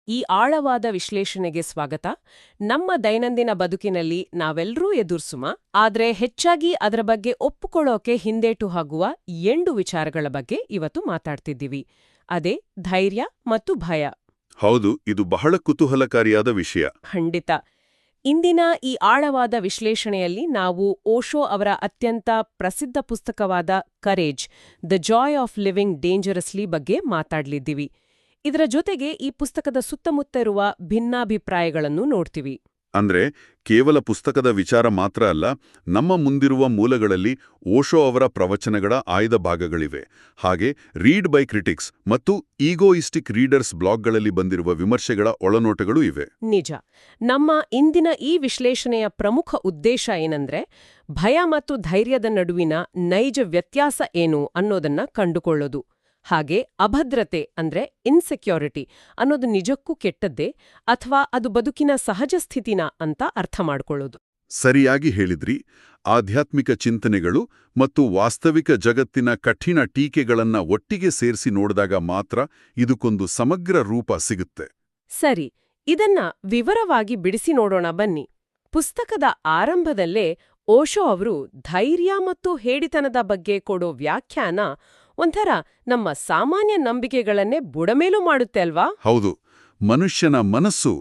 ಈ ಆಳವಾದ ವಿಶ್ಲೇಷಣೆಗೆ ಸ್ವಾಗತ. ನಮ್ಮ ದೈನಂದಿನ ಬದುಕಿನಲ್ಲಿ ನಾವೆಲ್ಲರೂ ಎದುರಿಸುಮ, ಆದ್ರೆ ಹೆಚ್ಚಾಗಿ ಅದರ ಬಗ್ಗೆ ಒಪ್ಪುಕೊಳ್ಳೋಕೆ ಹಿಂದೇಟು ಹಾಗುವ 8 ವಿಚಾರಗಳ ಬಗ್ಗೆ ಇವತ್ತು ಮಾತಾಡ್ತಿದ್ದೀವಿ. ಅದೇ ಧೈರ್ಯ ಮತ್ತು ಭಯ. ಹೌದು, ಇದು ಬಹಳ ಕುತೂಹಲಕಾರಿಯಾದ ವಿಷಯ. ಖಂಡಿತ. ಇಂದಿನ ಈ ಆಳವಾದ ವಿಶ್ಲೇಷಣೆಯಲ್ಲಿ ನಾವು ಓಶೋ ಅವರ ಅತ್ಯಂತ ಪ್ರಸಿದ್ಧ ಪುಸ್ತಕವಾದ courage, the joy of living dangerously ಬಗ್ಗೆ ಮಾತಾಡ್ಲಿದ್ದೀವಿ. ಇದರ ಜೊತೆಗೆ ಈ ಪುಸ್ತಕದ ಸುತ್ತಮುತ್ತ ಇರುವ ಭಿನ್ನಾಭಿಪ್ರಾಯಗಳನ್ನು ನೋಡ್ತೀವಿ. ಅಂದ್ರೆ ಕೇವಲ ಪುಸ್ತಕದ ವಿಚಾರ ಮಾತ್ರ ಅಲ್ಲ, ನಮ್ಮ ಮುಂದಿರುವ ಮೂಲಗಳಲ್ಲಿ ಓಶೋ ಅವರ ಪ್ರವಚನಗಳ ಆಯ್ದ ಭಾಗಗಳಿವೆ. ಹಾಗೆ ರೀಡ್ ಬೈ ಕ್ರಿಟಿಕ್ಸ್ ಮತ್ತು ಈಗೋಯಿಸ್ಟಿಕ್ ರೀಡರ್ಸ್ ಬ್ಲಾಗ್ಗಳಲ್ಲಿ ಬಂದಿರುವ ವಿಮರ್ಶೆಗಳ ಒಳನೋಟಗಳೂ ಇವೆ. ನಿಜ. ನಮ್ಮ ಇಂದಿನ ಈ ವಿಶ್ಲೇಷಣೆಯ ಪ್ರಮುಖ ಉದ್ದೇಶ ಏನಂದ್ರೆ, ಭಯ ಮತ್ತು ಧೈರ್ಯದ ನಡುವಿನ ನೈಜ ವ್ಯತ್ಯಾಸ ಏನು ಅನ್ನೋದನ್ನ ಕಂಡುಕೊಳ್ಳೋದು. ಹಾಗೆ ಅಭದ್ರತೆ ಅಂದ್ರೆ ಇನ್ಸೆಕ್ಯೂರಿಟಿ ಅನ್ನೋದು ನಿಜಕ್ಕೂ ಕೆಟ್ಟದ್ದೇ ಅಥವಾ ಅದು ಬದುಕಿನ ಸಹಜ ಸ್ಥಿತಿನ ಅಂತ ಅರ್ಥ ಮಾಡ್ಕೊಳ್ಳೋದು. ಸರಿಯಾಗಿ ಹೇಳಿದ್ರಿ. ಆಧ್ಯಾತ್ಮಿಕ ಚಿಂತನೆಗಳು ಮತ್ತು ವಾಸ್ತವಿಕ ಜಗತ್ತಿನ ಕಠಿಣ ಟೀಕೆಗಳನ್ನ ಒಟ್ಟಿಗೆ ಸೇರಿಸಿ ನೋಡಿದಾಗ ಮಾತ್ರ ಇದಕ್ಕೊಂದು ಸಮಗ್ರ ರೂಪ ಸಿಗುತ್ತೆ. ಸರಿ, ಇದನ್ನ ವಿವರವಾಗಿ ಬಿಡಿಸಿ ನೋಡೋಣ ಬನ್ನಿ. ಪುಸ್ತಕದ ಆರಂಭದಲ್ಲೇ ಓಶೋ ಅವರು ಧೈರ್ಯ ಮತ್ತು ಹೇಡಿತನದ ಬಗ್ಗೆ ಕೊಡೋ ವ್ಯಾಖ್ಯಾನ ಒಂಥರ ನಮ್ಮ ಸಾಮಾನ್ಯ ನಂಬಿಕೆಗಳನ್ನೇ ಬುಡಮೇಲು ಮಾಡುತ್ತೆ ಅಲ್ವಾ? ಹೌದು. ಮನುಷ್ಯನ ಮನಸ್ಸು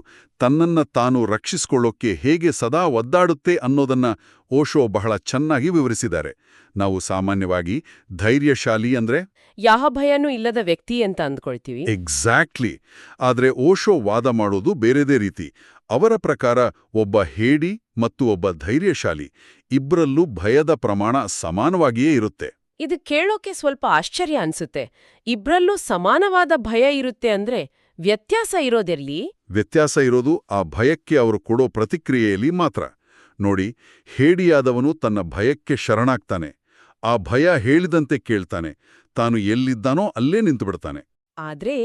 ತನ್ನನ್ನ ತಾನು ರಕ್ಷಿಸಿಕೊಳ್ಳೋಕೆ ಹೇಗೆ ಸದಾ ಒದ್ದಾಡುತ್ತೆ ಅನ್ನೋದನ್ನ ಓಶೋ ಬಹಳ ಚೆನ್ನಾಗಿ ವಿವರಿಸಿದ್ದಾರೆ. ನಾವು ಸಾಮಾನ್ಯವಾಗಿ ಧೈರ್ಯಶಾಲಿ ಅಂದ್ರೆ ಯಾವ ಭಯನೂ ಇಲ್ಲದ ವ್ಯಕ್ತಿ ಅಂತ ಅಂದ್ಕೊಳ್ತೀವಿ. ಎಕ್ಸಾಕ್ಟ್ಲಿ. ಆದ್ರೆ ಓಶೋ ವಾದ ಮಾಡೋದು ಬೇರೆದೇ ರೀತಿ. ಅವರ ಪ್ರಕಾರ ಒಬ್ಬ ಹೇಡಿ ಮತ್ತು ಒಬ್ಬ ಧೈರ್ಯಶಾಲಿ ಇಬ್ರಲ್ಲೂ ಭಯದ ಪ್ರಮಾಣ ಸಮಾನವಾಗಿಯೇ ಇರುತ್ತೆ. ಇದು ಕೇಳೋಕೆ ಸ್ವಲ್ಪ ಆಶ್ಚರ್ಯ ಅನ್ಸುತ್ತೆ. ಇಬ್ರಲ್ಲೂ ಸಮಾನವಾದ ಭಯ ಇರುತ್ತೆ ಅಂದ್ರೆ ವ್ಯತ್ಯಾಸ ಇರೋದೆಲ್ಲಿ? ವ್ಯತ್ಯಾಸ ಇರೋದು ಆ ಭಯಕ್ಕೆ ಅವರು ಕೊಡೋ ಪ್ರತಿಕ್ರಿಯೆಯಲ್ಲಿ ಮಾತ್ರ. ನೋಡಿ, ಹೇಡಿಯಾದವನು ತನ್ನ ಭಯಕ್ಕೆ ಶರಣಾಗ್ತಾನೆ. ಆ ಭಯ ಹೇಳಿದಂತೆ ಕೇಳ್ತಾನೆ. ತಾನು ಎಲ್ಲಿದ್ದಾನೋ ಅಲ್ಲೇ ನಿಂತುಬಿಡ್ತಾನೆ. ಆದ್ರೆ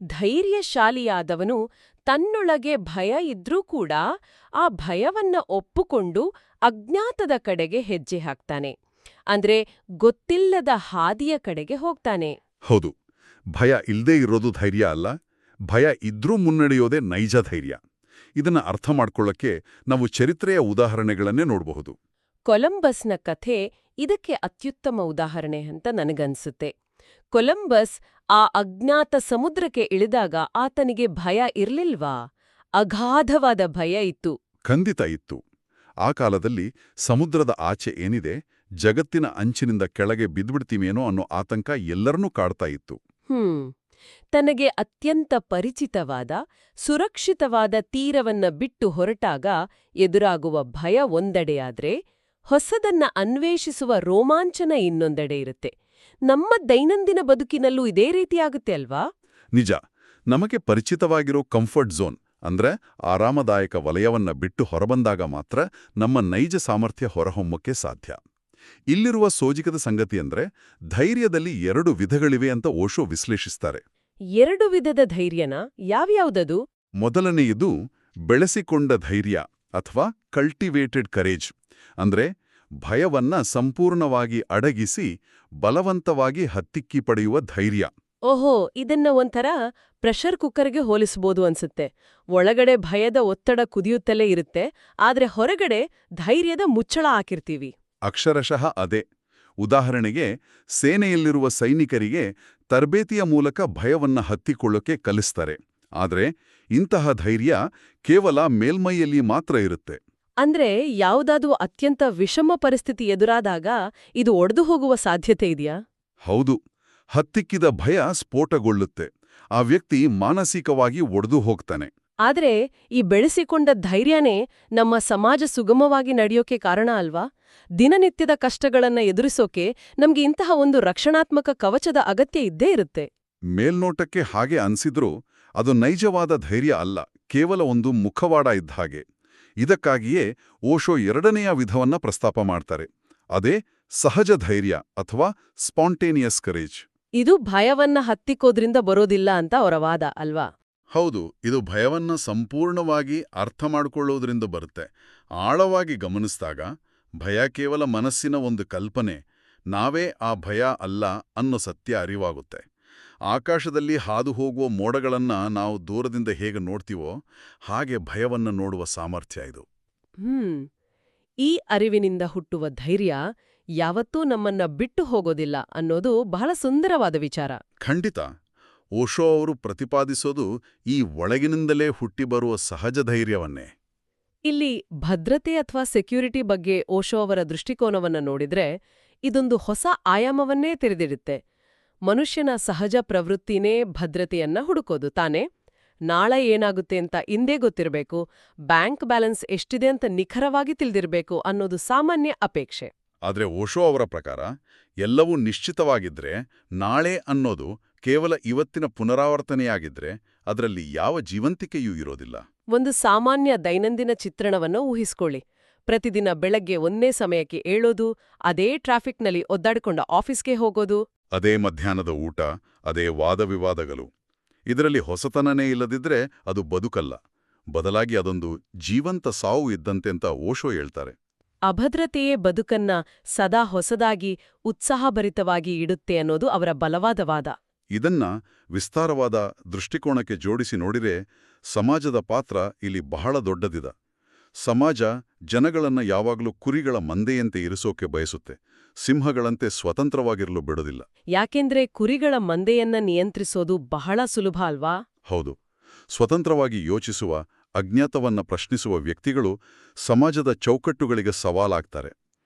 ಧೈರ್ಯಶಾಲಿಯಾದವನು ತನ್ನೊಳಗೆ ಭಯ ಇದ್ರೂ ಕೂಡ ಆ ಭಯವನ್ನ ಒಪ್ಪುಕೊಂಡು ಅಜ್ಞಾತದ ಕಡೆಗೆ ಹೆಜ್ಜೆ ಹಾಕ್ತಾನೆ. ಅಂದ್ರೆ ಗೊತ್ತಿಲ್ಲದ ಹಾದಿಯ ಕಡೆಗೆ ಹೋಗ್ತಾನೆ. ಹೌದು, ಭಯ ಇಲ್ದೇ ಇರೋದು ಧೈರ್ಯ ಅಲ್ಲ, ಭಯ ಇದ್ರೂ ಮುನ್ನಡೆಯೋದೇ ನೈಜ ಧೈರ್ಯ. ಇದನ್ನ ಅರ್ಥ ಮಾಡ್ಕೊಳ್ಳೋಕ್ಕೆ ನಾವು ಚರಿತ್ರೆಯ ಉದಾಹರಣೆಗಳನ್ನೇ ನೋಡಬಹುದು. ಕೊಲಂಬಸ್ನ ಕಥೆ ಇದಕ್ಕೆ ಅತ್ಯುತ್ತಮ ಉದಾಹರಣೆ ಅಂತ ನನಗನ್ಸುತ್ತೆ. ಕೊಲಂಬಸ್ ಆ ಅಜ್ಞಾತ ಸಮುದ್ರಕ್ಕೆ ಇಳಿದಾಗ ಆತನಿಗೆ ಭಯ ಇರ್ಲಿಲ್ವಾ? ಅಗಾಧವಾದ ಭಯ ಇತ್ತು. ಖಂಡಿತ ಇತ್ತು. ಆ ಕಾಲದಲ್ಲಿ ಸಮುದ್ರದ ಆಚೆ ಏನಿದೆ, ಜಗತ್ತಿನ ಅಂಚಿನಿಂದ ಕೆಳಗೆ ಬಿದ್ಬಿಡ್ತೀವೇನೋ ಅನ್ನೋ ಆತಂಕ ಎಲ್ಲರನ್ನೂ ಕಾಡ್ತಾ ಇತ್ತು. ತನಗೆ ಅತ್ಯಂತ ಪರಿಚಿತವಾದ ಸುರಕ್ಷಿತವಾದ ತೀರವನ್ನ ಬಿಟ್ಟು ಹೊರಟಾಗ ಎದುರಾಗುವ ಭಯ ಒಂದೆಡೆಯಾದ್ರೆ, ಹೊಸದನ್ನ ಅನ್ವೇಷಿಸುವ ರೋಮಾಂಚನ ಇನ್ನೊಂದೆಡೆ ಇರುತ್ತೆ. ನಮ್ಮ ದೈನಂದಿನ ಬದುಕಿನಲ್ಲೂ ಇದೇ ರೀತಿಯಾಗುತ್ತೆ ಅಲ್ವಾ? ನಿಜ. ನಮಗೆ ಪರಿಚಿತವಾಗಿರೋ ಕಂಫರ್ಟ್ ಝೋನ್ ಅಂದ್ರೆ ಆರಾಮದಾಯಕ ವಲಯವನ್ನ ಬಿಟ್ಟು ಹೊರಬಂದಾಗ ಮಾತ್ರ ನಮ್ಮ ನೈಜ ಸಾಮರ್ಥ್ಯ ಹೊರಹೊಮ್ಮಕ್ಕೆ ಸಾಧ್ಯ. ಇಲ್ಲಿರುವ ಸೋಜಿಗದ ಸಂಗತಿಯಂದ್ರೆ ಧೈರ್ಯದಲ್ಲಿ 2 ವಿಧಗಳಿವೆ ಅಂತ ಓಶೋ ವಿಶ್ಲೇಷಿಸ್ತಾರೆ. 2 ವಿಧದ ಧೈರ್ಯನ? ಯಾವ್ಯಾವುದದು? ಮೊದಲನೆಯದು ಬೆಳೆಸಿಕೊಂಡ ಧೈರ್ಯ ಅಥವಾ ಕಲ್ಟಿವೇಟೆಡ್ ಕರೇಜ್. ಅಂದ್ರೆ ಭಯವನ್ನ ಸಂಪೂರ್ಣವಾಗಿ ಅಡಗಿಸಿ ಬಲವಂತವಾಗಿ ಹತ್ತಿಕ್ಕಿ ಪಡೆಯುವ ಧೈರ್ಯ. ಓಹೋ, ಇದನ್ನ ಒಂಥರ ಪ್ರೆಷರ್ ಕುಕ್ಕರ್ಗೆ ಹೋಲಿಸ್ಬೋದು ಅನ್ಸುತ್ತೆ. ಒಳಗಡೆ ಭಯದ ಒತ್ತಡ ಕುದಿಯುತ್ತಲೇ ಇರುತ್ತೆ, ಆದ್ರೆ ಹೊರಗಡೆ ಧೈರ್ಯದ ಮುಚ್ಚಳ ಹಾಕಿರ್ತೀವಿ. ಅಕ್ಷರಶಃ ಅದೇ. ಉದಾಹರಣೆಗೆ, ಸೇನೆಯಲ್ಲಿರುವ ಸೈನಿಕರಿಗೆ ತರಬೇತಿಯ ಮೂಲಕ ಭಯವನ್ನ ಹತ್ತಿಕೊಳ್ಳೋಕೆ ಕಲಿಸ್ತಾರೆ. ಆದ್ರೆ ಇಂತಹ ಧೈರ್ಯ ಕೇವಲ ಮೇಲ್ಮೈಯಲ್ಲಿ ಮಾತ್ರ ಇರುತ್ತೆ. ಅಂದ್ರೆ ಯಾವುದಾದ್ರೂ ಅತ್ಯಂತ ವಿಷಮ ಪರಿಸ್ಥಿತಿ ಎದುರಾದಾಗ ಇದು ಒಡೆದು ಹೋಗುವ ಸಾಧ್ಯತೆ ಇದೆಯಾ? ಹೌದು. ಹತ್ತಿಕ್ಕಿದ ಭಯ ಸ್ಫೋಟಗೊಳ್ಳುತ್ತೆ. ಆ ವ್ಯಕ್ತಿ ಮಾನಸಿಕವಾಗಿ ಒಡೆದು ಹೋಗ್ತಾನೆ. ಆದ್ರೆ ಈ ಬೆಳೆಸಿಕೊಂಡ ಧೈರ್ಯನೇ ನಮ್ಮ ಸಮಾಜ ಸುಗಮವಾಗಿ ನಡೆಯೋಕೆ ಕಾರಣ ಅಲ್ವಾ? ದಿನನಿತ್ಯದ ಕಷ್ಟಗಳನ್ನ ಎದುರಿಸೋಕೆ ನಮ್ಗೆ ಇಂತಹ ಒಂದು ರಕ್ಷಣಾತ್ಮಕ ಕವಚದ ಅಗತ್ಯ ಇದ್ದೇ ಇರುತ್ತೆ. ಮೇಲ್ನೋಟಕ್ಕೆ ಹಾಗೆ ಅನ್ಸಿದ್ರೂ ಅದು ನೈಜವಾದ ಧೈರ್ಯ ಅಲ್ಲ, ಕೇವಲ ಒಂದು ಮುಖವಾಡ ಇದ್ದ ಹಾಗೆ. ಇದಕ್ಕಾಗಿಯೇ ಓಶೋ 2ನೆಯ ವಿಧವನ್ನ ಪ್ರಸ್ತಾಪ ಮಾಡ್ತಾರೆ. ಅದೇ ಸಹಜ ಧೈರ್ಯ ಅಥವಾ ಸ್ಪಾಂಟೇನಿಯಸ್ ಕರೇಜ್. ಇದು ಭಯವನ್ನ ಹತ್ತಿಕ್ಕೋದ್ರಿಂದ ಬರೋದಿಲ್ಲ ಅಂತ ಅವರ ವಾದ ಅಲ್ವಾ? ಹೌದು, ಇದು ಭಯವನ್ನ ಸಂಪೂರ್ಣವಾಗಿ ಅರ್ಥ ಮಾಡಿಕೊಳ್ಳೋದ್ರಿಂದ ಬರುತ್ತೆ. ಆಳವಾಗಿ ಗಮನಿಸಿದಾಗ ಭಯ ಕೇವಲ ಮನಸ್ಸಿನ ಒಂದು ಕಲ್ಪನೆ, ನಾವೇ ಆ ಭಯ ಅಲ್ಲ ಅನ್ನೋ ಸತ್ಯ ಅರಿವಾಗುತ್ತೆ. ಆಕಾಶದಲ್ಲಿ ಹಾದು ಹೋಗುವ ಮೋಡಗಳನ್ನ ನಾವು ದೂರದಿಂದ ಹೇಗೆ ನೋಡ್ತೀವೋ ಹಾಗೆ ಭಯವನ್ನು ನೋಡುವ ಸಾಮರ್ಥ್ಯ ಇದು. ಈ ಅರಿವಿನಿಂದ ಹುಟ್ಟುವ ಧೈರ್ಯ ಯಾವತ್ತೂ ನಮ್ಮನ್ನ ಬಿಟ್ಟು ಹೋಗೋದಿಲ್ಲ ಅನ್ನೋದು ಬಹಳ ಸುಂದರವಾದ ವಿಚಾರ. ಖಂಡಿತ. ಓಶೋ ಅವರು ಪ್ರತಿಪಾದಿಸೋದು ಈ ಒಳಗಿನಿಂದಲೇ ಹುಟ್ಟಿಬರುವ ಸಹಜ ಧೈರ್ಯವನ್ನೇ. ಇಲ್ಲಿ ಭದ್ರತೆ ಅಥವಾ ಸೆಕ್ಯೂರಿಟಿ ಬಗ್ಗೆ ಓಶೋ ಅವರ ದೃಷ್ಟಿಕೋನವನ್ನ ನೋಡಿದ್ರೆ ಇದೊಂದು ಹೊಸ ಆಯಾಮವನ್ನೇ ತೆರೆದಿಡುತ್ತೆ. ಮನುಷ್ಯನ ಸಹಜ ಪ್ರವೃತ್ತಿನೇ ಭದ್ರತೆಯನ್ನ ಹುಡುಕೋದು ತಾನೇ. ನಾಳೆ ಏನಾಗುತ್ತೆ ಅಂತ ಇಂದೇ ಗೊತ್ತಿರಬೇಕು, ಬ್ಯಾಂಕ್ ಬ್ಯಾಲೆನ್ಸ್ ಎಷ್ಟಿದೆ ಅಂತ ನಿಖರವಾಗಿ ತಿಳಿದಿರಬೇಕು ಅನ್ನೋದು ಸಾಮಾನ್ಯ ಅಪೇಕ್ಷೆ. ಆದ್ರೆ ಓಶೋ ಅವರ ಪ್ರಕಾರ ಎಲ್ಲವೂ ನಿಶ್ಚಿತವಾಗಿದ್ರೆ, ನಾಳೆ ಅನ್ನೋದು ಕೇವಲ ಇವತ್ತಿನ ಪುನರಾವರ್ತನೆಯಾಗಿದ್ರೆ ಅದರಲ್ಲಿ ಯಾವ ಜೀವಂತಿಕೆಯೂ ಇರೋದಿಲ್ಲ. ಒಂದು ಸಾಮಾನ್ಯ ದೈನಂದಿನ ಚಿತ್ರಣವನ್ನು ಊಹಿಸ್ಕೊಳ್ಳಿ. ಪ್ರತಿದಿನ ಬೆಳಗ್ಗೆ ಒಂದೇ ಸಮಯಕ್ಕೆ ಏಳೋದು, ಅದೇ ಟ್ರಾಫಿಕ್ನಲ್ಲಿ ಒದ್ದಾಡಿಕೊಂಡ ಆಫೀಸ್ಗೆ ಹೋಗೋದು, ಅದೇ ಮಧ್ಯಾಹ್ನದ ಊಟ, ಅದೇ ವಾದವಿವಾದಗಳು. ಇದರಲ್ಲಿ ಹೊಸತನನೇ ಇಲ್ಲದಿದ್ರೆ ಅದು ಬದುಕಲ್ಲ, ಬದಲಾಗಿ ಅದೊಂದು ಜೀವಂತ ಸಾವು ಇದ್ದಂತೆ ಅಂತ ಓಶೋ ಹೇಳ್ತಾರೆ. ಅಭದ್ರತೆಯೇ ಬದುಕನ್ನ ಸದಾ ಹೊಸದಾಗಿ ಉತ್ಸಾಹಭರಿತವಾಗಿ ಇಡುತ್ತೆ ಅನ್ನೋದು ಅವರ ಬಲವಾದ ವಾದ. ಇದನ್ನ ವಿಸ್ತಾರವಾದ ದೃಷ್ಟಿಕೋನಕ್ಕೆ ಜೋಡಿಸಿ ನೋಡಿರೆ ಸಮಾಜದ ಪಾತ್ರ ಇಲ್ಲಿ ಬಹಳ ದೊಡ್ಡದಿದೆ. ಸಮಾಜ ಜನಗಳನ್ನ ಯಾವಾಗಲೂ ಕುರಿಗಳ ಮಂದೆಯಂತೆ ಇರಿಸೋಕೆ ಬಯಸುತ್ತೆ, ಸಿಂಹಗಳಂತೆ ಸ್ವತಂತ್ರವಾಗಿರಲು ಬಿಡೋದಿಲ್ಲ. ಯಾಕೆಂದ್ರೆ ಕುರಿಗಳ ಮಂದೆಯನ್ನ ನಿಯಂತ್ರಿಸೋದು ಬಹಳ ಸುಲಭ ಅಲ್ವಾ? ಹೌದು. ಸ್ವತಂತ್ರವಾಗಿ ಯೋಚಿಸುವ, ಅಜ್ಞಾತವನ್ನ ಪ್ರಶ್ನಿಸುವ ವ್ಯಕ್ತಿಗಳು ಸಮಾಜದ ಚೌಕಟ್ಟುಗಳಿಗೆ ಸವಾಲಾಗ್ತಾರೆ.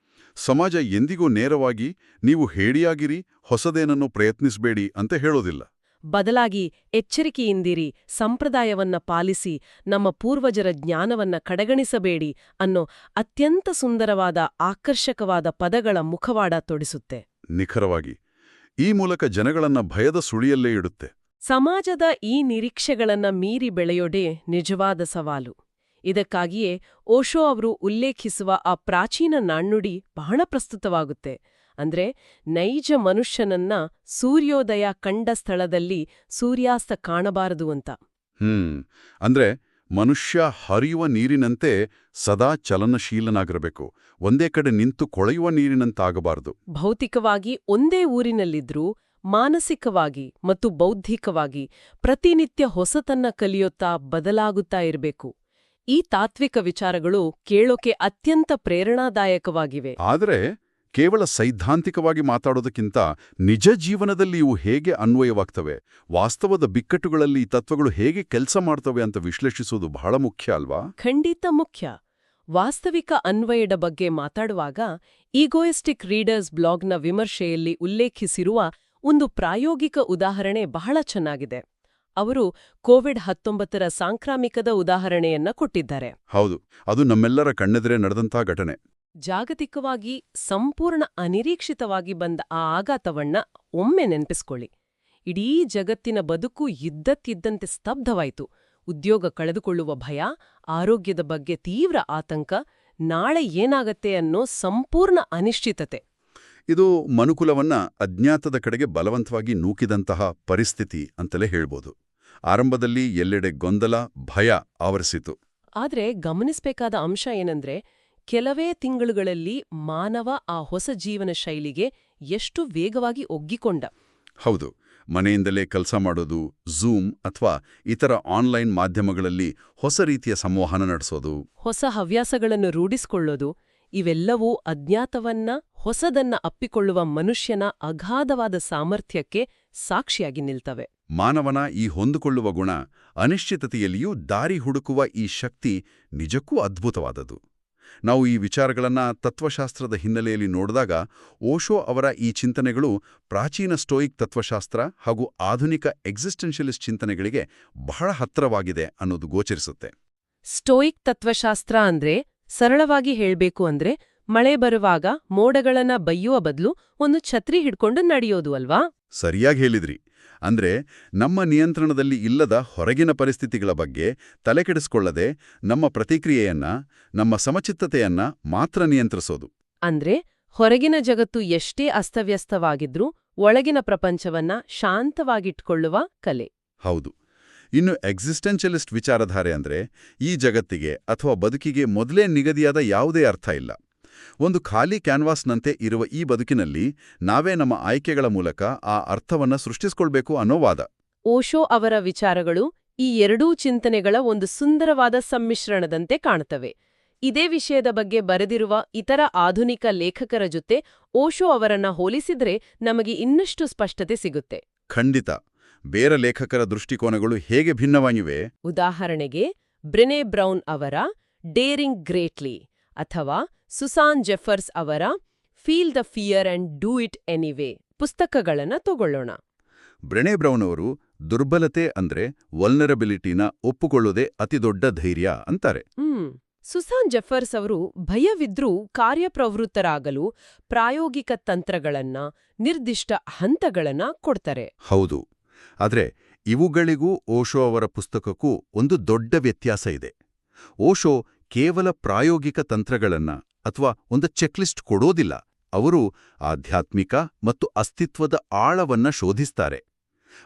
ಸಮಾಜ ಎಂದಿಗೂ ನೇರವಾಗಿ ನೀವು ಹೇಡಿಯಾಗಿರಿ, ಹೊಸದೇನನ್ನು ಪ್ರಯತ್ನಿಸಬೇಡಿ ಅಂತ ಹೇಳೋದಿಲ್ಲ. ಬದಲಾಗಿ ಎಚ್ಚರಿಕೆಯಿಂದಿರಿ, ಸಂಪ್ರದಾಯವನ್ನ ಪಾಲಿಸಿ, ನಮ್ಮ ಪೂರ್ವಜರ ಜ್ಞಾನವನ್ನ ಕಡೆಗಣಿಸಬೇಡಿ ಅನ್ನೋ ಅತ್ಯಂತ ಸುಂದರವಾದ ಆಕರ್ಷಕವಾದ ಪದಗಳ ಮುಖವಾಡ ತೊಡಿಸುತ್ತೆ. ನಿಖರವಾಗಿ. ಈ ಮೂಲಕ ಜನಗಳನ್ನ ಭಯದ ಸುಳಿಯಲ್ಲೇ ಇಡುತ್ತೆ. ಸಮಾಜದ ಈ ನಿರೀಕ್ಷೆಗಳನ್ನ ಮೀರಿ ಬೆಳೆಯೋದೇ ನಿಜವಾದ ಸವಾಲು. ಇದಕ್ಕಾಗಿಯೇ ಓಶೋ ಅವರು ಉಲ್ಲೇಖಿಸುವ ಆ ಪ್ರಾಚೀನ ನಾಣ್ಣುಡಿ ಬಹಳ ಪ್ರಸ್ತುತವಾಗುತ್ತೆ. ಅಂದ್ರೆ ನೈಜ ಮನುಷ್ಯನನ್ನ ಸೂರ್ಯೋದಯ ಕಂಡ ಸ್ಥಳದಲ್ಲಿ ಸೂರ್ಯಾಸ್ತ ಕಾಣಬಾರದು ಅಂತ. ಅಂದ್ರೆ ಮನುಷ್ಯ ಹರಿಯುವ ನೀರಿನಂತೆ ಸದಾ ಚಲನಶೀಲನಾಗಿರಬೇಕು, ಒಂದೇ ಕಡೆ ನಿಂತು ಕೊಳೆಯುವ ನೀರಿನಂತಾಗಬಾರದು. ಭೌತಿಕವಾಗಿ ಒಂದೇ ಊರಿನಲ್ಲಿದ್ರೂ ಮಾನಸಿಕವಾಗಿ ಮತ್ತು ಬೌದ್ಧಿಕವಾಗಿ ಪ್ರತಿನಿತ್ಯ ಹೊಸತನ್ನ ಕಲಿಯುತ್ತಾ ಬದಲಾಗುತ್ತಾ ಇರಬೇಕು. ಈ ತಾತ್ವಿಕ ವಿಚಾರಗಳು ಕೇಳೋಕೆ ಅತ್ಯಂತ ಪ್ರೇರಣಾದಾಯಕವಾಗಿವೆ. ಆದರೆ ಕೇವಲ ಸೈದ್ಧಾಂತಿಕವಾಗಿ ಮಾತಾಡೋದಕ್ಕಿಂತ ನಿಜ ಜೀವನದಲ್ಲಿ ಇವು ಹೇಗೆ ಅನ್ವಯವಾಗ್ತವೆ, ವಾಸ್ತವದ ಬಿಕ್ಕಟ್ಟುಗಳಲ್ಲಿ ಈ ತತ್ವಗಳು ಹೇಗೆ ಕೆಲಸ ಮಾಡ್ತವೆ ಅಂತ ವಿಶ್ಲೇಷಿಸೋದು ಬಹಳ ಮುಖ್ಯ ಅಲ್ವಾ? ಖಂಡಿತ ಮುಖ್ಯ. ವಾಸ್ತವಿಕ ಅನ್ವಯದ ಬಗ್ಗೆ ಮಾತಾಡುವಾಗ ಈಗೋಯಿಸ್ಟಿಕ್ ರೀಡರ್ಸ್ ಬ್ಲಾಗ್ನ ವಿಮರ್ಶೆಯಲ್ಲಿ ಉಲ್ಲೇಖಿಸಿರುವ ಒಂದು ಪ್ರಾಯೋಗಿಕ ಉದಾಹರಣೆ ಬಹಳ ಚೆನ್ನಾಗಿದೆ. ಅವರು ಕೋವಿಡ್-19 ಸಾಂಕ್ರಾಮಿಕದ ಉದಾಹರಣೆಯನ್ನ ಕೊಟ್ಟಿದ್ದಾರೆ. ಹೌದು, ಅದು ನಮ್ಮೆಲ್ಲರ ಕಣ್ಣೆದುರೇ ನಡೆದಂತಹ ಘಟನೆ. ಜಾಗತಿಕವಾಗಿ ಸಂಪೂರ್ಣ ಅನಿರೀಕ್ಷಿತವಾಗಿ ಬಂದ ಆ ಆಘಾತವನ್ನ ಒಮ್ಮೆ ನೆನಪಿಸ್ಕೊಳ್ಳಿ. ಇಡೀ ಜಗತ್ತಿನ ಬದುಕು ಇದ್ದಕ್ಕಿದ್ದಂತೆ ಸ್ತಬ್ಧವಾಯಿತು. ಉದ್ಯೋಗ ಕಳೆದುಕೊಳ್ಳುವ ಭಯ, ಆರೋಗ್ಯದ ಬಗ್ಗೆ ತೀವ್ರ ಆತಂಕ, ನಾಳೆ ಏನಾಗತ್ತೆ ಅನ್ನೋ ಸಂಪೂರ್ಣ ಅನಿಶ್ಚಿತತೆ. ಇದು ಮನುಕುಲವನ್ನ ಅಜ್ಞಾತದ ಕಡೆಗೆ ಬಲವಂತವಾಗಿ ನೂಕಿದಂತಹ ಪರಿಸ್ಥಿತಿ ಅಂತಲೇ ಹೇಳ್ಬೋದು. ಆರಂಭದಲ್ಲಿ ಎಲ್ಲೆಡೆ ಗೊಂದಲ, ಭಯ ಆವರಿಸಿತು. ಆದ್ರೆ ಗಮನಿಸಬೇಕಾದ ಅಂಶ ಏನಂದ್ರೆ, ಕೆಲವೇ ತಿಂಗಳುಗಳಲ್ಲಿ ಮಾನವ ಆ ಹೊಸ ಜೀವನ ಶೈಲಿಗೆ ಎಷ್ಟು ವೇಗವಾಗಿ ಒಗ್ಗಿಕೊಂಡ. ಹೌದು, ಮನೆಯಿಂದಲೇ ಕೆಲಸ ಮಾಡೋದು, ಝೂಮ್ ಅಥವಾ ಇತರ ಆನ್ಲೈನ್ ಮಾಧ್ಯಮಗಳಲ್ಲಿ ಹೊಸ ರೀತಿಯ ಸಂವಹನ ನಡೆಸೋದು, ಹೊಸ ಹವ್ಯಾಸಗಳನ್ನು ರೂಢಿಸಿಕೊಳ್ಳೋದು, ಇವೆಲ್ಲವೂ ಅಜ್ಞಾತವನ್ನ, ಹೊಸದನ್ನ ಅಪ್ಪಿಕೊಳ್ಳುವ ಮನುಷ್ಯನ ಅಗಾಧವಾದ ಸಾಮರ್ಥ್ಯಕ್ಕೆ ಸಾಕ್ಷಿಯಾಗಿ ನಿಲ್ತವೆ. ಮಾನವನ ಈ ಹೊಂದಿಕೊಳ್ಳುವ ಗುಣ, ಅನಿಶ್ಚಿತತೆಯಲ್ಲಿಯೂ ದಾರಿ ಹುಡುಕುವ ಈ ಶಕ್ತಿ ನಿಜಕ್ಕೂ ಅದ್ಭುತವಾದದ್ದು. ನಾವು ಈ ವಿಚಾರಗಳನ್ನ ತತ್ವಶಾಸ್ತ್ರದ ಹಿನ್ನೆಲೆಯಲ್ಲಿ ನೋಡಿದಾಗ ಓಶೋ ಅವರ ಈ ಚಿಂತನೆಗಳು ಪ್ರಾಚೀನ ಸ್ಟೋಯಿಕ್ ತತ್ವಶಾಸ್ತ್ರ ಹಾಗೂ ಆಧುನಿಕ ಎಕ್ಸಿಸ್ಟೆನ್ಷಿಯಲಿಸ್ಟ್ ಚಿಂತನೆಗಳಿಗೆ ಬಹಳ ಹತ್ತಿರವಾಗಿದೆ ಅನ್ನೋದು ಗೋಚರಿಸುತ್ತೆ. ಸ್ಟೋಯಿಕ್ ತತ್ವಶಾಸ್ತ್ರ ಅಂದ್ರೆ, ಸರಳವಾಗಿ ಹೇಳ್ಬೇಕು ಅಂದ್ರೆ, ಮಳೆ ಬರುವಾಗ ಮೋಡಗಳನ್ನ ಬಯ್ಯುವ ಬದಲು ಒಂದು ಛತ್ರಿ ಹಿಡ್ಕೊಂಡು ನಡೆಯೋದು ಅಲ್ವಾ? ಸರಿಯಾಗಿ ಹೇಳಿದ್ರಿ. ಅಂದ್ರೆ ನಮ್ಮ ನಿಯಂತ್ರಣದಲ್ಲಿ ಇಲ್ಲದ ಹೊರಗಿನ ಪರಿಸ್ಥಿತಿಗಳ ಬಗ್ಗೆ ತಲೆಕೆಡಿಸ್ಕೊಳ್ಳದೆ ನಮ್ಮ ಪ್ರತಿಕ್ರಿಯೆಯನ್ನ, ನಮ್ಮ ಸಮಚಿತ್ತತೆಯನ್ನ ಮಾತ್ರ ನಿಯಂತ್ರಿಸೋದು. ಅಂದ್ರೆ ಹೊರಗಿನ ಜಗತ್ತು ಎಷ್ಟೇ ಅಸ್ತವ್ಯಸ್ತವಾಗಿದ್ರೂ ಒಳಗಿನ ಪ್ರಪಂಚವನ್ನ ಶಾಂತವಾಗಿಟ್ಕೊಳ್ಳುವ ಕಲೆ. ಹೌದು. ಇನ್ನು ಎಕ್ಸಿಸ್ಟೆನ್ಷಿಯಲಿಸ್ಟ್ ವಿಚಾರಧಾರೆ ಅಂದ್ರೆ, ಈ ಜಗತ್ತಿಗೆ ಅಥವಾ ಬದುಕಿಗೆ ಮೊದಲೇ ನಿಗದಿಯಾದ ಯಾವುದೇ ಅರ್ಥ ಇಲ್ಲ. ಒಂದು ಖಾಲಿ ಕ್ಯಾನ್ವಾಸ್ನಂತೆ ಇರುವ ಈ ಬದುಕಿನಲ್ಲಿ ನಾವೇ ನಮ್ಮ ಆಯ್ಕೆಗಳ ಮೂಲಕ ಆ ಅರ್ಥವನ್ನ ಸೃಷ್ಟಿಸ್ಕೊಳ್ಬೇಕು ಅನ್ನೋ ವಾದ. ಓಶೋ ಅವರ ವಿಚಾರಗಳು ಈ ಎರಡೂ ಚಿಂತನೆಗಳ ಒಂದು ಸುಂದರವಾದ ಸಮ್ಮಿಶ್ರಣದಂತೆ ಕಾಣುತ್ತವೆ. ಇದೇ ವಿಷಯದ ಬಗ್ಗೆ ಬರೆದಿರುವ ಇತರ ಆಧುನಿಕ ಲೇಖಕರ ಜೊತೆ ಓಶೋ ಅವರನ್ನ ಹೋಲಿಸಿದ್ರೆ ನಮಗೆ ಇನ್ನಷ್ಟು ಸ್ಪಷ್ಟತೆ ಸಿಗುತ್ತೆ. ಖಂಡಿತ. ಬೇರೆ ಲೇಖಕರ ದೃಷ್ಟಿಕೋನಗಳು ಹೇಗೆ ಭಿನ್ನವಾಗಿವೆ? ಉದಾಹರಣೆಗೆ ಬ್ರೆನೆ ಬ್ರೌನ್ ಅವರ ಡೇರಿಂಗ್ ಗ್ರೇಟ್ಲಿ ಅಥವಾ ಸುಸಾನ್ ಜೆಫರ್ಸ್ ಅವರ feel the fear and do it anyway ಪುಸ್ತಕಗಳನ್ನ ತಗೊಳ್ಳೋಣ. ಬ್ರೆನೆ ಬ್ರೌನ್ ಅವರು ದುರ್ಬಲತೆ ಅಂದ್ರೆ ವಲ್ನರಬಿಲಿಟಿನ ಒಪ್ಪುಕೊಳ್ಳೋದೇ ಅತಿದೊಡ್ಡ ಧೈರ್ಯ ಅಂತಾರೆ. ಸುಸಾನ್ ಜೆಫರ್ಸ್ ಅವರು ಭಯವಿದ್ರೂ ಕಾರ್ಯಪ್ರವೃತ್ತರಾಗಲು ಪ್ರಾಯೋಗಿಕ ತಂತ್ರಗಳನ್ನ, ನಿರ್ದಿಷ್ಟ ಹಂತಗಳನ್ನ ಕೊಡ್ತಾರೆ. ಹೌದು. ಆದ್ರೆ ಇವುಗಳಿಗೂ ಓಶೋ ಅವರ ಪುಸ್ತಕಕ್ಕೂ ಒಂದು ದೊಡ್ಡ ವ್ಯತ್ಯಾಸ ಇದೆ. ಓಶೋ ಕೇವಲ ಪ್ರಾಯೋಗಿಕ ತಂತ್ರಗಳನ್ನ ಅಥವಾ ಒಂದು ಚೆಕ್ಲಿಸ್ಟ್ ಕೊಡೋದಿಲ್ಲ. ಅವರು ಆಧ್ಯಾತ್ಮಿಕ ಮತ್ತು ಅಸ್ತಿತ್ವದ ಆಳವನ್ನ ಶೋಧಿಸ್ತಾರೆ.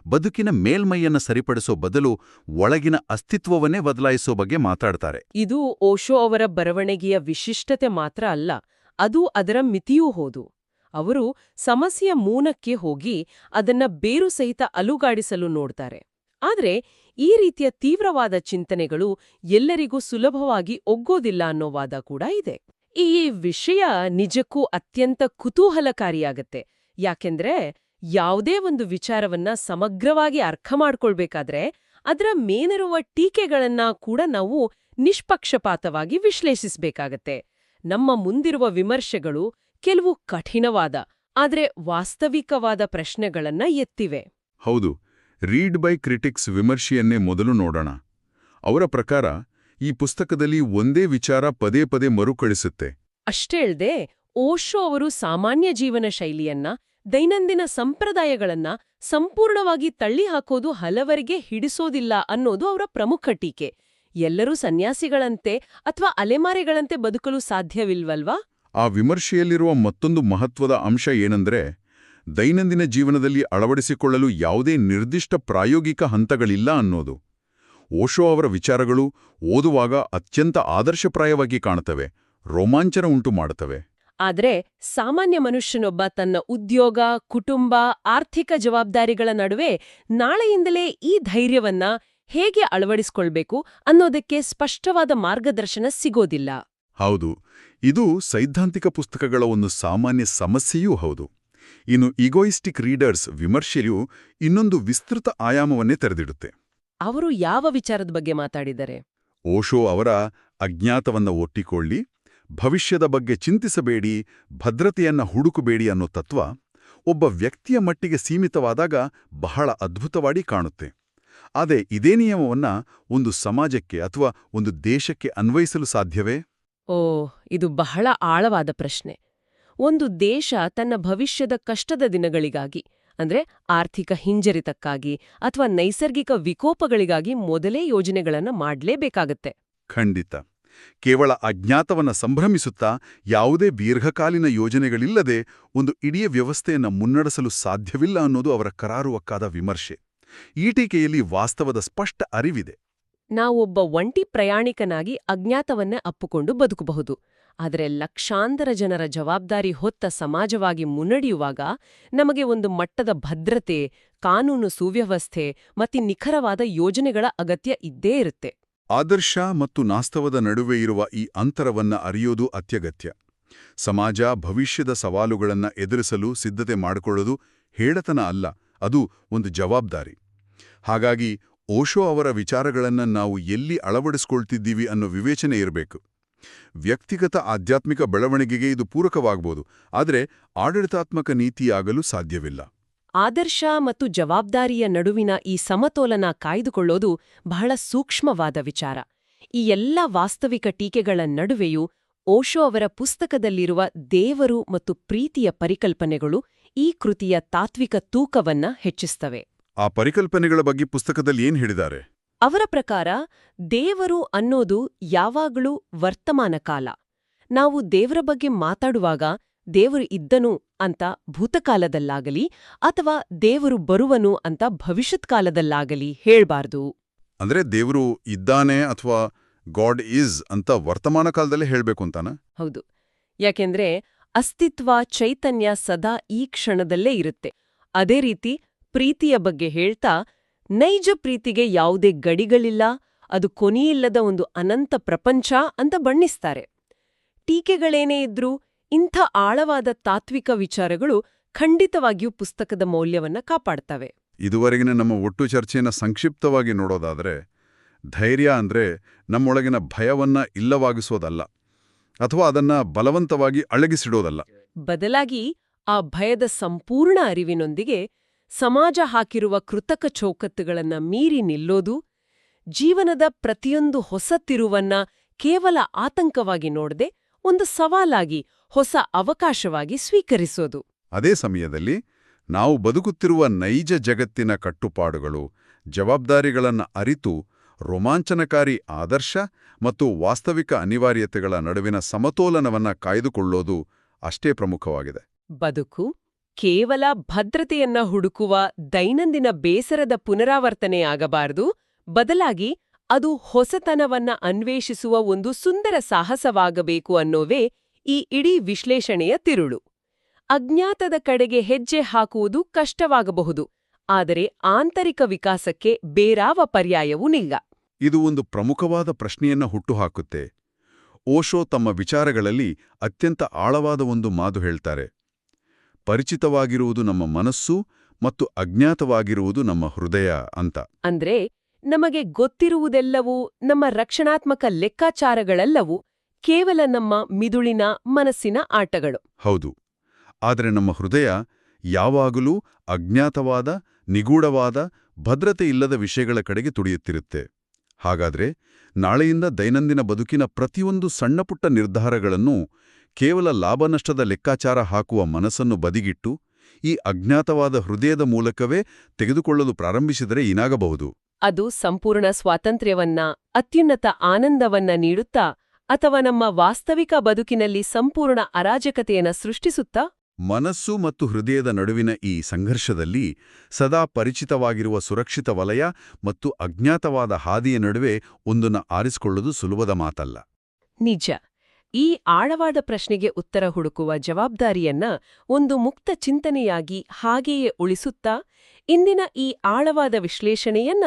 ಬದುಕಿನ ಮೇಲ್ಮೈಯನ್ನ ಸರಿಪಡಿಸೋ ಬದಲು ಒಳಗಿನ ಅಸ್ತಿತ್ವವನ್ನೇ ಬದಲಾಯಿಸೋ ಬಗ್ಗೆ ಮಾತಾಡ್ತಾರೆ. ಇದು ಓಶೋ ಅವರ ಬರವಣಿಗೆಯ ವಿಶಿಷ್ಟತೆ ಮಾತ್ರ ಅಲ್ಲ, ಅದು ಅದರ ಮಿತಿಯೂ ಹೌದು. ಅವರು ಸಮಸ್ಯೆಯ ಮೂಲಕ್ಕೆ ಹೋಗಿ ಅದನ್ನ ಬೇರು ಸಹಿತ ಅಲುಗಾಡಿಸಲು ನೋಡ್ತಾರೆ. ಆದ್ರೆ ಈ ರೀತಿಯ ತೀವ್ರವಾದ ಚಿಂತನೆಗಳು ಎಲ್ಲರಿಗೂ ಸುಲಭವಾಗಿ ಒಗ್ಗೋದಿಲ್ಲ ಅನ್ನೋ ವಾದ ಕೂಡ ಇದೆ. ಈ ವಿಷಯ ನಿಜಕ್ಕೂ ಅತ್ಯಂತ ಕುತೂಹಲಕಾರಿಯಾಗತ್ತೆ. ಯಾಕೆಂದ್ರೆ ಯಾವುದೇ ಒಂದು ವಿಚಾರವನ್ನ ಸಮಗ್ರವಾಗಿ ಅರ್ಥ ಮಾಡ್ಕೊಳ್ಬೇಕಾದ್ರೆ ಅದರ ಮೇಲಿರುವ ಟೀಕೆಗಳನ್ನ ಕೂಡ ನಾವು ನಿಷ್ಪಕ್ಷಪಾತವಾಗಿ ವಿಶ್ಲೇಷಿಸಬೇಕಾಗತ್ತೆ. ನಮ್ಮ ಮುಂದಿರುವ ವಿಮರ್ಶೆಗಳು ಕೆಲವು ಕಠಿಣವಾದ ಆದ್ರೆ ವಾಸ್ತವಿಕವಾದ ಪ್ರಶ್ನೆಗಳನ್ನ ಎತ್ತಿವೆ. ಹೌದು. ರೀಡ್ ಬೈ ಕ್ರಿಟಿಕ್ಸ್ ವಿಮರ್ಶೆಯನ್ನೇ ಮೊದಲು ನೋಡೋಣ. ಅವರ ಪ್ರಕಾರ ಈ ಪುಸ್ತಕದಲ್ಲಿ ಒಂದೇ ವಿಚಾರ ಪದೇ ಪದೇ ಮರುಕಳಿಸುತ್ತೆ. ಅಷ್ಟೇಳ್ದೆ ಓಶೋ ಅವರು ಸಾಮಾನ್ಯ ಜೀವನ ಶೈಲಿಯನ್ನ, ದೈನಂದಿನ ಸಂಪ್ರದಾಯಗಳನ್ನ ಸಂಪೂರ್ಣವಾಗಿ ತಳ್ಳಿಹಾಕೋದು ಹಲವರಿಗೆ ಹಿಡಿಸೋದಿಲ್ಲ ಅನ್ನೋದು ಅವರ ಪ್ರಮುಖ ಟೀಕೆ. ಎಲ್ಲರೂ ಸನ್ಯಾಸಿಗಳಂತೆ ಅಥವಾ ಅಲೆಮಾರಿಗಳಂತೆ ಬದುಕಲು ಸಾಧ್ಯವಿಲ್ವಲ್ವಾ? ಆ ವಿಮರ್ಶೆಯಲ್ಲಿರುವ ಮತ್ತೊಂದು ಮಹತ್ವದ ಅಂಶ ಏನಂದ್ರೆ, ದೈನಂದಿನ ಜೀವನದಲ್ಲಿ ಅಳವಡಿಸಿಕೊಳ್ಳಲು ಯಾವುದೇ ನಿರ್ದಿಷ್ಟ ಪ್ರಾಯೋಗಿಕ ಹಂತಗಳಿಲ್ಲ ಅನ್ನೋದು. ಓಶೋ ಅವರ ವಿಚಾರಗಳು ಓದುವಾಗ ಅತ್ಯಂತ ಆದರ್ಶಪ್ರಾಯವಾಗಿ ಕಾಣುತ್ತವೆ, ರೋಮಾಂಚನ ಉಂಟು ಮಾಡುತ್ತವೆ. ಆದ್ರೆ ಸಾಮಾನ್ಯ ಮನುಷ್ಯನೊಬ್ಬ ತನ್ನ ಉದ್ಯೋಗ, ಕುಟುಂಬ, ಆರ್ಥಿಕ ಜವಾಬ್ದಾರಿಗಳ ನಡುವೆ ನಾಳೆಯಿಂದಲೇ ಈ ಧೈರ್ಯವನ್ನ ಹೇಗೆ ಅಳವಡಿಸಿಕೊಳ್ಬೇಕು ಅನ್ನೋದಕ್ಕೆ ಸ್ಪಷ್ಟವಾದ ಮಾರ್ಗದರ್ಶನ ಸಿಗೋದಿಲ್ಲ. ಹೌದು. ಇದು ಸೈದ್ಧಾಂತಿಕ ಪುಸ್ತಕಗಳ ಒಂದು ಸಾಮಾನ್ಯ ಸಮಸ್ಯೆಯೂ ಹೌದು. ಇನ್ನು ಈಗೋಯಿಸ್ಟಿಕ್ ರೀಡರ್ಸ್ ವಿಮರ್ಶೆಯು ಇನ್ನೊಂದು ವಿಸ್ತೃತ ಆಯಾಮವನ್ನೇ ತೆರೆದಿಡುತ್ತೆ. ಅವರು ಯಾವ ವಿಚಾರದ ಬಗ್ಗೆ ಮಾತಾಡಿದರೆ? ಓಶೋ ಅವರ ಅಜ್ಞಾತವನ್ನ ಒಟ್ಟಿಕೊಳ್ಳಿ, ಭವಿಷ್ಯದ ಬಗ್ಗೆ ಚಿಂತಿಸಬೇಡಿ, ಭದ್ರತೆಯನ್ನ ಹುಡುಕಬೇಡಿ ಅನ್ನೋ ತತ್ವ ಒಬ್ಬ ವ್ಯಕ್ತಿಯ ಮಟ್ಟಿಗೆ ಸೀಮಿತವಾದಾಗ ಬಹಳ ಅದ್ಭುತವಾಗಿ ಕಾಣುತ್ತೆ. ಆದರೆ ಇದೇ ನಿಯಮವನ್ನ ಒಂದು ಸಮಾಜಕ್ಕೆ ಅಥವಾ ಒಂದು ದೇಶಕ್ಕೆ ಅನ್ವಯಿಸಲು ಸಾಧ್ಯವೇ? ಇದು ಬಹಳ ಆಳವಾದ ಪ್ರಶ್ನೆ. ಒಂದು ದೇಶ ತನ್ನ ಭವಿಷ್ಯದ ಕಷ್ಟದ ದಿನಗಳಿಗಾಗಿ, ಅಂದ್ರೆ ಆರ್ಥಿಕ ಹಿಂಜರಿತಕ್ಕಾಗಿ ಅಥವಾ ನೈಸರ್ಗಿಕ ವಿಕೋಪಗಳಿಗಾಗಿ ಮೊದಲೇ ಯೋಜನೆಗಳನ್ನ ಮಾಡ್ಲೇಬೇಕಾಗತ್ತೆ. ಖಂಡಿತ. ಕೇವಲ ಅಜ್ಞಾತವನ್ನ ಸಂಭ್ರಮಿಸುತ್ತಾ ಯಾವುದೇ ದೀರ್ಘಕಾಲೀನ ಯೋಜನೆಗಳಿಲ್ಲದೆ ಒಂದು ಇಡೀ ವ್ಯವಸ್ಥೆಯನ್ನ ಮುನ್ನಡೆಸಲು ಸಾಧ್ಯವಿಲ್ಲ ಅನ್ನೋದು ಅವರ ಕರಾರುವಕ್ಕಾದ ವಿಮರ್ಶೆ. ಈ ಟೀಕೆಯಲ್ಲಿ ವಾಸ್ತವದ ಸ್ಪಷ್ಟ ಅರಿವಿದೆ. ನಾವೊಬ್ಬ ಒಂಟಿ ಪ್ರಯಾಣಿಕನಾಗಿ ಅಜ್ಞಾತವನ್ನೇ ಅಪ್ಪುಕೊಂಡು ಬದುಕಬಹುದು. ಆದರೆ ಲಕ್ಷಾಂತರ ಜನರ ಜವಾಬ್ದಾರಿ ಹೊತ್ತ ಸಮಾಜವಾಗಿ ಮುನ್ನಡೆಯುವಾಗ ನಮಗೆ ಒಂದು ಮಟ್ಟದ ಭದ್ರತೆ, ಕಾನೂನು ಸುವ್ಯವಸ್ಥೆ ಮತ್ತು ನಿಖರವಾದ ಯೋಜನೆಗಳ ಅಗತ್ಯ ಇದ್ದೇ ಇರುತ್ತೆ. ಆದರ್ಶ ಮತ್ತು ನಾಸ್ತವದ ನಡುವೆ ಇರುವ ಈ ಅಂತರವನ್ನ ಅರಿಯೋದು ಅತ್ಯಗತ್ಯ. ಸಮಾಜ ಭವಿಷ್ಯದ ಸವಾಲುಗಳನ್ನ ಎದುರಿಸಲು ಸಿದ್ಧತೆ ಮಾಡಿಕೊಳ್ಳೋದು ಹೇಳತನ ಅಲ್ಲ, ಅದು ಒಂದು ಜವಾಬ್ದಾರಿ. ಹಾಗಾಗಿ ಓಶೋ ಅವರ ವಿಚಾರಗಳನ್ನ ನಾವು ಎಲ್ಲಿ ಅಳವಡಿಸ್ಕೊಳ್ತಿದ್ದೀವಿ ಅನ್ನೋ ವಿವೇಚನೆ ಇರಬೇಕು. ವ್ಯಕ್ತಿಗತ ಆಧ್ಯಾತ್ಮಿಕ ಬೆಳವಣಿಗೆಗೆ ಇದು ಪೂರಕವಾಗಬಹುದು, ಆದರೆ ಆಡಳಿತಾತ್ಮಕ ನೀತಿಯಾಗಲು ಸಾಧ್ಯವಿಲ್ಲ. ಆದರ್ಶ ಮತ್ತು ಜವಾಬ್ದಾರಿಯ ನಡುವಿನ ಈ ಸಮತೋಲನ ಕಾಯ್ದುಕೊಳ್ಳೋದು ಬಹಳ ಸೂಕ್ಷ್ಮವಾದ ವಿಚಾರ. ಈ ಎಲ್ಲ ವಾಸ್ತವಿಕ ಟೀಕೆಗಳ ನಡುವೆಯೂ ಓಶೋ ಅವರ ಪುಸ್ತಕದಲ್ಲಿರುವ ದೇವರು ಮತ್ತು ಪ್ರೀತಿಯ ಪರಿಕಲ್ಪನೆಗಳು ಈ ಕೃತಿಯ ತಾತ್ವಿಕ ತೂಕವನ್ನ ಹೆಚ್ಚಿಸ್ತವೆ. ಆ ಪರಿಕಲ್ಪನೆಗಳ ಬಗ್ಗೆ ಪುಸ್ತಕದಲ್ಲಿ ಏನ್ ಹೇಳಿದ್ದಾರೆ? ಅವರ ಪ್ರಕಾರ ದೇವರು ಅನ್ನೋದು ಯಾವಾಗಲೂ ವರ್ತಮಾನ ಕಾಲ. ನಾವು ದೇವರ ಬಗ್ಗೆ ಮಾತಾಡುವಾಗ ದೇವರು ಇದ್ದನು ಅಂತ ಭೂತಕಾಲದಲ್ಲಾಗಲಿ ಅಥವಾ ದೇವರು ಬರುವನು ಅಂತ ಭವಿಷ್ಯತ್ ಕಾಲದಲ್ಲಾಗಲಿ ಹೇಳ್ಬಾರ್ದು. ಅಂದ್ರೆ ದೇವರು ಇದ್ದಾನೆ ಅಥವಾ ಗಾಡ್ ಈಸ್ ಅಂತ ವರ್ತಮಾನ ಕಾಲದಲ್ಲೇ ಹೇಳ್ಬೇಕು ಅಂತಾನ? ಹೌದು. ಯಾಕೆಂದ್ರೆ ಅಸ್ತಿತ್ವ ಚೈತನ್ಯ ಸದಾ ಈ ಕ್ಷಣದಲ್ಲೇ ಇರುತ್ತೆ. ಅದೇ ರೀತಿ ಪ್ರೀತಿಯ ಬಗ್ಗೆ ಹೇಳ್ತಾ ನೈಜ ಪ್ರೀತಿಗೆ ಯಾವುದೇ ಗಡಿಗಳಿಲ್ಲ, ಅದು ಕೊನೆಯಿಲ್ಲದ ಒಂದು ಅನಂತ ಪ್ರಪಂಚ ಅಂತ ಬಣ್ಣಿಸ್ತಾರೆ. ಟೀಕೆಗಳೇನೇ ಇದ್ರೂ ಇಂಥ ಆಳವಾದ ತಾತ್ವಿಕ ವಿಚಾರಗಳು ಖಂಡಿತವಾಗಿಯೂ ಪುಸ್ತಕದ ಮೌಲ್ಯವನ್ನ ಕಾಪಾಡ್ತವೆ. ಇದುವರೆಗಿನ ನಮ್ಮ ಒಟ್ಟು ಚರ್ಚೆಯನ್ನು ಸಂಕ್ಷಿಪ್ತವಾಗಿ ನೋಡೋದಾದ್ರೆ, ಧೈರ್ಯ ಅಂದ್ರೆ ನಮ್ಮೊಳಗಿನ ಭಯವನ್ನ ಇಲ್ಲವಾಗಿಸೋದಲ್ಲ, ಅಥವಾ ಅದನ್ನ ಬಲವಂತವಾಗಿ ಅಳಗಿಸಿಡೋದಲ್ಲ. ಬದಲಾಗಿ ಆ ಭಯದ ಸಂಪೂರ್ಣ ಅರಿವಿನೊಂದಿಗೆ ಸಮಾಜ ಹಾಕಿರುವ ಕೃತಕ ಚೌಕತ್ತುಗಳನ್ನ ಮೀರಿ ನಿಲ್ಲೋದು, ಜೀವನದ ಪ್ರತಿಯೊಂದು ಹೊಸ ತಿರುವನ್ನ ಕೇವಲ ಆತಂಕವಾಗಿ ನೋಡದೆ ಒಂದು ಸವಾಲಾಗಿ, ಹೊಸ ಅವಕಾಶವಾಗಿ ಸ್ವೀಕರಿಸೋದು. ಅದೇ ಸಮಯದಲ್ಲಿ ನಾವು ಬದುಕುತ್ತಿರುವ ನೈಜ ಜಗತ್ತಿನ ಕಟ್ಟುಪಾಡುಗಳು, ಜವಾಬ್ದಾರಿಗಳನ್ನು ಅರಿತು ರೋಮಾಂಚನಕಾರಿ ಆದರ್ಶ ಮತ್ತು ವಾಸ್ತವಿಕ ಅನಿವಾರ್ಯತೆಗಳ ನಡುವಿನ ಸಮತೋಲನವನ್ನ ಕಾಯ್ದುಕೊಳ್ಳೋದು ಅಷ್ಟೇ ಪ್ರಮುಖವಾಗಿದೆ. ಬದುಕು ಕೇವಲ ಭದ್ರತೆಯನ್ನ ಹುಡುಕುವ ದೈನಂದಿನ ಬೇಸರದ ಪುನರಾವರ್ತನೆಯಾಗಬಾರದು, ಬದಲಾಗಿ ಅದು ಹೊಸತನವನ್ನ ಅನ್ವೇಷಿಸುವ ಒಂದು ಸುಂದರ ಸಾಹಸವಾಗಬೇಕು ಅನ್ನೋವೇ ಈ ಇಡೀ ವಿಶ್ಲೇಷಣೆಯ ತಿರುಳು. ಅಜ್ಞಾತದ ಕಡೆಗೆ ಹೆಜ್ಜೆ ಹಾಕುವುದು ಕಷ್ಟವಾಗಬಹುದು, ಆದರೆ ಆಂತರಿಕ ವಿಕಾಸಕ್ಕೆ ಬೇರಾವ ಪರ್ಯಾಯವೂ ಇಲ್ಲ. ಇದು ಒಂದು ಪ್ರಮುಖವಾದ ಪ್ರಶ್ನೆಯನ್ನ ಹುಟ್ಟುಹಾಕುತ್ತೆ. ಓಶೋ ತಮ್ಮ ವಿಚಾರಗಳಲ್ಲಿ ಅತ್ಯಂತ ಆಳವಾದ ಒಂದು ಮಾತು ಹೇಳ್ತಾರೆ: ಪರಿಚಿತವಾಗಿರುವುದು ನಮ್ಮ ಮನಸ್ಸು ಮತ್ತು ಅಜ್ಞಾತವಾಗಿರುವುದು ನಮ್ಮ ಹೃದಯ ಅಂತ. ಅಂದ್ರೆ ನಮಗೆ ಗೊತ್ತಿರುವುದೆಲ್ಲವೂ, ನಮ್ಮ ರಕ್ಷಣಾತ್ಮಕ ಲೆಕ್ಕಾಚಾರಗಳೆಲ್ಲವೂ ಕೇವಲ ನಮ್ಮ ಮಿದುಳಿನ ಮನಸ್ಸಿನ ಆಟಗಳು. ಹೌದು, ಆದರೆ ನಮ್ಮ ಹೃದಯ ಯಾವಾಗಲೂ ಅಜ್ಞಾತವಾದ, ನಿಗೂಢವಾದ, ಭದ್ರತೆ ಇಲ್ಲದ ವಿಷಯಗಳ ಕಡೆಗೆ ತುಡಿಯುತ್ತಿರುತ್ತೆ. ಹಾಗಾದ್ರೆ ನಾಳೆಯಿಂದ ದೈನಂದಿನ ಬದುಕಿನ ಪ್ರತಿಯೊಂದು ಸಣ್ಣಪುಟ್ಟ ನಿರ್ಧಾರಗಳನ್ನು ಕೇವಲ ಲಾಭನಷ್ಟದ ಲೆಕ್ಕಾಚಾರ ಹಾಕುವ ಮನಸ್ಸನ್ನು ಬದಿಗಿಟ್ಟು ಈ ಅಜ್ಞಾತವಾದ ಹೃದಯದ ಮೂಲಕವೇ ತೆಗೆದುಕೊಳ್ಳಲು ಪ್ರಾರಂಭಿಸಿದರೆ ಏನಾಗಬಹುದು? ಅದು ಸಂಪೂರ್ಣ ಸ್ವಾತಂತ್ರ್ಯವನ್ನ, ಅತ್ಯುನ್ನತ ಆನಂದವನ್ನ ನೀಡುತ್ತಾ, ಅಥವಾ ನಮ್ಮ ವಾಸ್ತವಿಕ ಬದುಕಿನಲ್ಲಿ ಸಂಪೂರ್ಣ ಅರಾಜಕತೆಯನ್ನ ಸೃಷ್ಟಿಸುತ್ತಾ? ಮನಸ್ಸು ಮತ್ತು ಹೃದಯದ ನಡುವಿನ ಈ ಸಂಘರ್ಷದಲ್ಲಿ ಸದಾ ಪರಿಚಿತವಾಗಿರುವ ಸುರಕ್ಷಿತ ವಲಯ ಮತ್ತು ಅಜ್ಞಾತವಾದ ಹಾದಿಯ ನಡುವೆ ಒಂದನ್ನ ಆರಿಸಿಕೊಳ್ಳುವುದು ಸುಲಭದ ಮಾತಲ್ಲ. ನಿಜ. ಈ ಆಳವಾದ ಪ್ರಶ್ನೆಗೆ ಉತ್ತರ ಹುಡುಕುವ ಜವಾಬ್ದಾರಿಯನ್ನ ಒಂದು ಮುಕ್ತ ಚಿಂತನೆಯಾಗಿ ಹಾಗೆಯೇ ಉಳಿಸುತ್ತಾ, ಇಂದಿನ ಈ ಆಳವಾದ ವಿಶ್ಲೇಷಣೆಯನ್ನ